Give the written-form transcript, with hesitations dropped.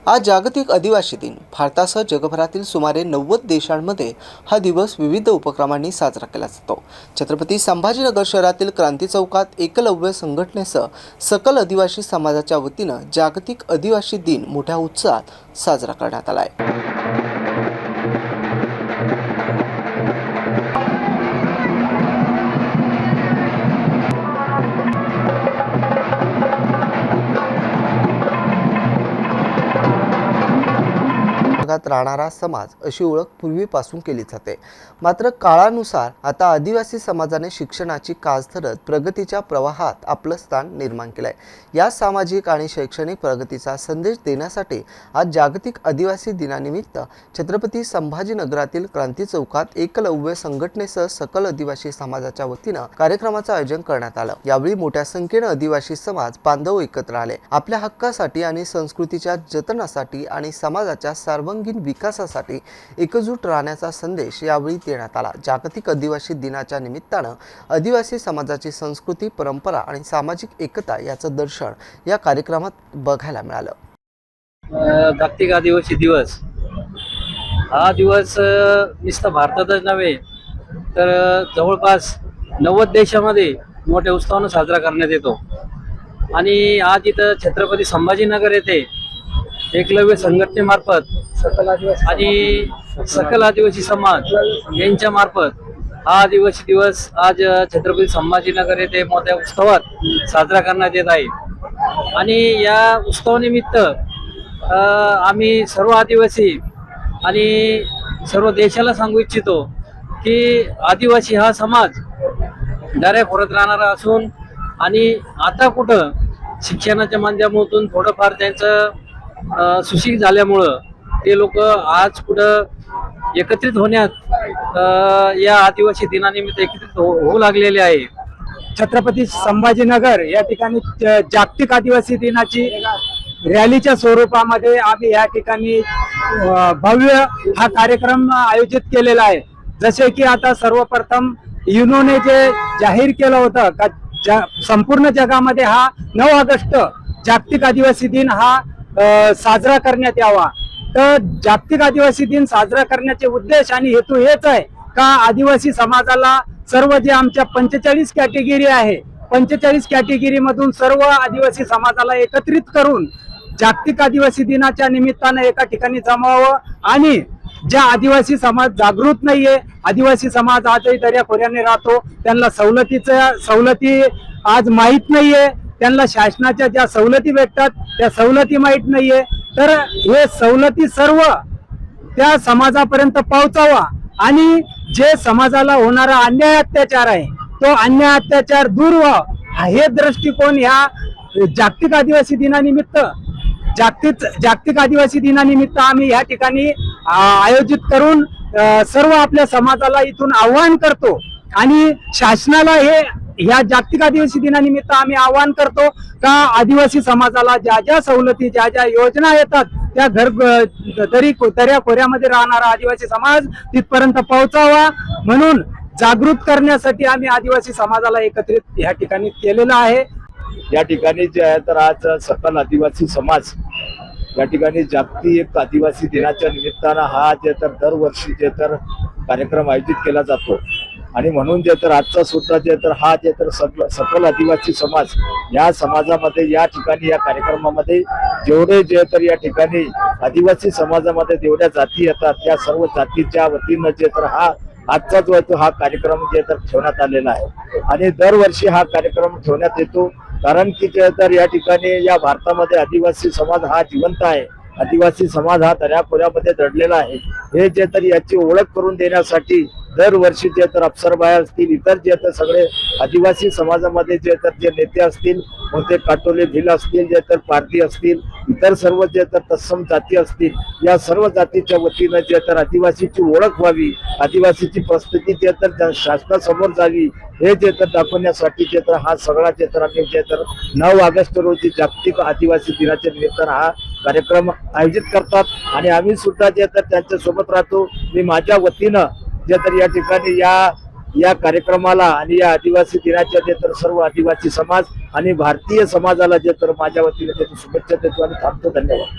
आज जागतिक आदिवासी दिन. भारतासह जगभरातील सुमारे 90 देशांमध्ये हा दिवस विविध उपक्रमांनी साजरा केला जातो. छत्रपती संभाजीनगर शहरातील क्रांती चौकात एकलव्य संघटनेसह सकल आदिवासी समाजाच्या वतीनं जागतिक आदिवासी दिन मोठ्या उत्साहात साजरा करण्यात आला आहे. राहणारा समाज अशी ओळख पूर्वीपासून केली जाते. मात्र काळानुसार आता आदिवासी समाजाने शिक्षणाची कास धरत प्रगतीच्या प्रवाहात आपलं स्थान निर्माण केलंय. या सामाजिक आणि शैक्षणिक प्रगतीचा संदेश देण्यासाठी आज जागतिक आदिवासी दिनानिमित्त छत्रपती संभाजीनगरातील क्रांती चौकात एकलव्य संघटनेसह सकल आदिवासी समाजाच्या वतीनं कार्यक्रमाचं आयोजन करण्यात आलं. यावेळी मोठ्या संख्येने आदिवासी समाज बांधव एकत्र आले. आपल्या हक्कासाठी आणि संस्कृतीच्या जतनासाठी आणि समाजाच्या सर्वांगीण विकासासाठी एकजूट राहण्याचा संदेश यावेळी देण्यात आला. जागतिक आदिवासी दिनाच्या निमित्तानं आदिवासी समाजाची संस्कृती, परंपरा आणि सामाजिक एकता याचं दर्शन या कार्यक्रमात बघायला मिळालं. जागतिक आदिवासी दिवस हा दिवस नुसतं भारतातच नव्हे तर जवळपास 90 देशामध्ये मोठ्या उत्साहाने साजरा करण्यात येतो. आणि आज इथं छत्रपती संभाजीनगर येथे एकलव्य संघटनेमार्फत आणि सकल आदिवासी समाज यांच्या मार्फत हा आदिवासी दिवस आज छत्रपती संभाजीनगर येथे मोठ्या उत्सवात साजरा करण्यात येत आहे. आणि या उत्सवानिमित्त आम्ही सर्व आदिवासी आणि सर्व देशाला सांगू इच्छितो की आदिवासी हा समाज दऱ्याखोऱ्यात राहणारा असून आणि आता कुठं शिक्षणाच्या माध्यमातून थोडंफार त्यांचं सुशिक्षित झाल्यामुळं ते लोक आज कुठं एकत्रित होण्यात या आदिवासी दिनानिमित्त एकत्रित होऊ लागलेले आहे. छत्रपती संभाजीनगर या ठिकाणी जागतिक आदिवासी दिनाची रॅलीच्या स्वरूपामध्ये आम्ही या ठिकाणी भव्य हा कार्यक्रम आयोजित केलेला आहे. जसे की आता सर्वप्रथम युनोने जे जाहीर केलं होतं का संपूर्ण जगामध्ये हा 9 ऑगस्ट जागतिक आदिवासी दिन हा साजरा करण्यात यावा. तर जागतिक आदिवासी दिन साजरा करण्याचे उद्देश आणि हेतू हेच आहे का आदिवासी समाजाला सर्व जे आमच्या 45 कॅटेगरी आहे, 45 कॅटेगरी मधून सर्व आदिवासी समाजाला एकत्रित करून जागतिक आदिवासी दिनाच्या निमित्तानं एका ठिकाणी जमावं. आणि ज्या आदिवासी समाज जागृत नाहीये, आदिवासी समाज आजही दऱ्याखोऱ्याने राहतो, त्यांना सवलती आज माहीत नाहीये, त्यांना शासनाच्या ज्या सवलती भेटतात त्या सवलती माहीत नाहीये. तर हे सवलती सर्व त्या समाजापर्यंत पोहोचावा आणि जे समाजाला होणारा अन्याय अत्याचार आहे तो अन्याय अत्याचार दूर व्हावा हे दृष्टिकोन ह्या जागतिक आदिवासी दिनानिमित्त आम्ही या ठिकाणी आयोजित करून सर्व आपल्या समाजाला इथून आव्हान करतो. आणि शासनाला ह्या जागतिक आदिवासी दिनानिमित्त आम्ही आवाहन करतो का आदिवासी समाजाला ज्या ज्या सवलती ज्या ज्या योजना येतात त्या दऱ्याखोऱ्यामध्ये राहणारा आदिवासी समाज तिथपर्यंत पोहोचावा. म्हणून जागृत करण्यासाठी आम्ही आदिवासी समाजाला एकत्रित या ठिकाणी केलेलं आहे. या ठिकाणी जे आहे तर आज सकल आदिवासी समाज या ठिकाणी जागतिक आदिवासी दिनाच्या निमित्तानं हा जे तर दरवर्षी जे तर कार्यक्रम आयोजित केला जातो. आणि म्हणून जे तर आजचा सुद्धा जे तर हा जे तर सकल आदिवासी समाज या समाजामध्ये या ठिकाणी या कार्यक्रमामध्ये जेवढे जे तर या ठिकाणी आदिवासी समाजामध्ये जेवढ्या जाती येतात त्या सर्व जातीच्या वतीनं जे तर हा आजचा जो हा कार्यक्रम जे तर ठेवण्यात आलेला आहे. आणि दरवर्षी हा कार्यक्रम ठेवण्यात येतो कारण की जे तर या ठिकाणी या भारतामध्ये आदिवासी समाज हा जिवंत आहे. आदिवासी समाज हा दऱ्याखोऱ्यामध्ये दडलेला आहे. हे जे तर याची ओळख करून देण्यासाठी दरवर्षी जे तर अप्सरबाई असतील, इतर जे तर सगळे आदिवासी समाजामध्ये जे तर जे नेते असतील, मग ते काटोले भिल असतील, जे तर पारधी असतील, इतर सर्व जे तर तत्सम जाती असतील, या सर्व जातीच्या वतीनं जे तर आदिवासीची ओळख व्हावी, आदिवासीची परिस्थिती जे तर शासनासमोर जावी हे जे तर दाखवण्यासाठी जे तर हा सगळा जे तर आम्ही जे तर 9 ऑगस्ट रोजी जागतिक आदिवासी दिनाच्या निमित्तानं हा कार्यक्रम आयोजित करतात. आणि आम्ही सुद्धा जे तर त्यांच्या सोबत राहतो. मी माझ्या वतीनं जे तर या ठिकाणी या कार्यक्रमाला आणि या आदिवासी दिनाच्या जे तर सर्व आदिवासी समाज आणि भारतीय समाजाला जे तर माझ्या वतीने शुभेच्छा देतो आणि थांबतो. धन्यवाद.